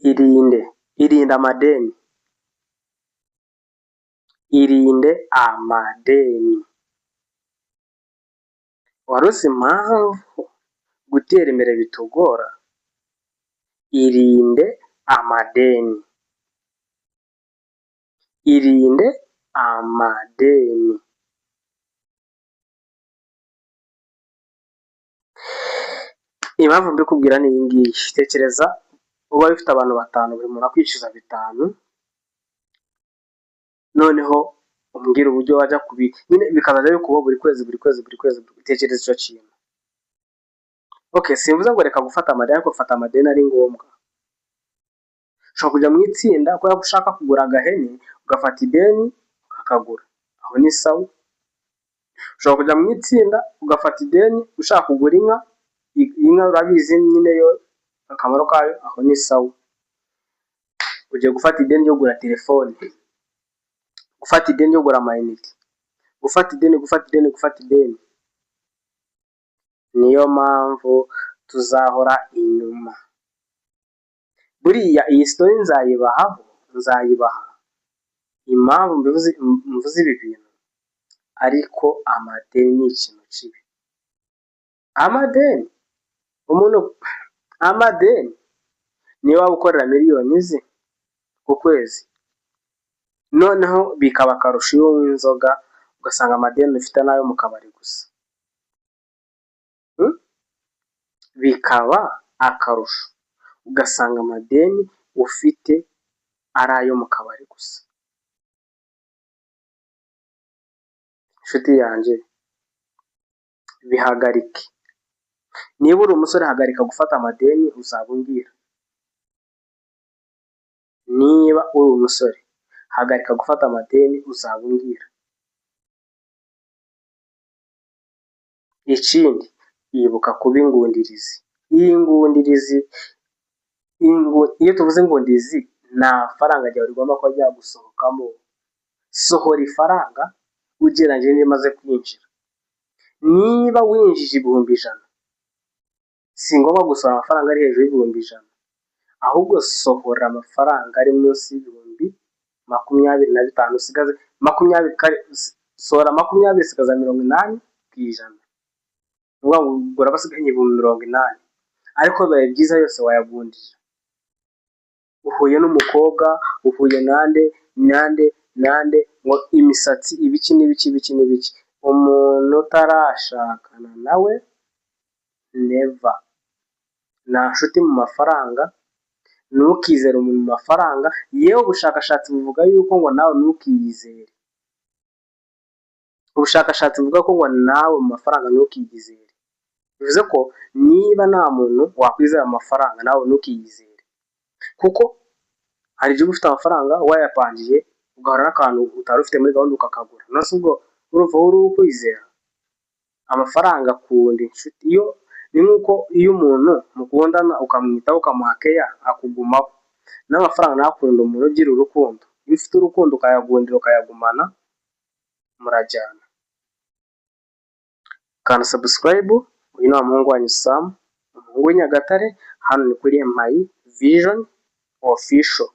irinde amadeni, irinde amadeni. Wari uzi impamvu gutera imbere bitugora? Irinde amadeni, irinde amadeni. Impamvu mbikubwira ni iyi ngiyi. Tekereza uba ufite abantu 5, buri muntu akwishyuza 5, noneho umbwira uburyo wajya nyine bikazajya bikubaho buri kwezi. Tekereza icyo kintu. Okay, simvuze ngo reka gufata amadeni, ariko gufata amadeni ari ngombwa. Ushobora kujya mu itsinda kubera ko ushaka kugura agahene, ugafata ideni ukakagura, aho ni sawa. Ushobora kujya mu itsinda ugafata ideni ushaka kugura inka urabizi nyine yo akamaro kayo, aho ni sawa. Ugiye gufata ideni yo kugura telefone, gufata ideni yo kugura amayinite, gufata ideni. Niyo mpamvu tuzahora inyuma. Buriya iyi story nzayibaha impamvu mvuze ibi bintu, ariko amadeni ni ikintu kibi. Amadeni niyo waba ukorera miliyoni ku kwezi, noneho bikaba akarusho iyo unywa inzoga ugasanga amadeni ufite nayo mu kabari gusa. Bikaba akarusho ugasanga amadeni ufite ari ayo mu kabari gusa. Inshuti yanjye, bihagarike. Niba uri umusore, hagarika gufata amadeni, uzabumbwira. Niba uri umusore, hagarika gufata amadeni, uzabumbwira. Ikindi, yibuka kuba ingundirizi. Iyo tuvuze ingundirizi, nta faranga ryawe rigomba kuba ryagusohokamo. Sohora ifaranga ugereranyije n'imaze kwinjira. Niba winjije 1,000, si ngombwa gusohora amafaranga ari hejuru y'1,000, ahubwo sohora amafaranga ari munsi y'25,000, usigaze 20, sohora 20 usigaza 80 ku ijana. Ngo ugura basigaye 80,000, ariko bibaye byiza yose wayagundije. Uhuye n'umukobwa, uhuye nande ngo imisatsi ibiki n'ibiki. Umuntu utarashakana nawe never. Nta nshuti mu mafaranga, ntukizere umuntu mu mafaranga. Yewe ubushakashatsi buvuga yuko ngo nawe ntukiyizere. Ubushakashatsi buvuga ko ngo nawe mu mafaranga ntukiyizere. Bivuze ko niba nta muntu wakwizera amafaranga, nawe ntukiyizere. Kuko hari igihe ufite amafaranga wayapangiye ugahora n'akantu utari ufite muri gahunda ukakagura. Nose ubwo urumva uri ukwizera amafaranga kundi inshuti. Iyo ni nkuko iyo umuntu mukundana ukamwitaho ukamuha keya akugumaho, n'amafaranga nakunda umuntu ugira urukundo. Iyo ufite urukundo ukayagundira ukayagumana, murajyana. Kana subscribe. Uyu ni umuhungu wanyu Sam, umuhungu w'Inyagatare. Hano ni kuri My Vision Official.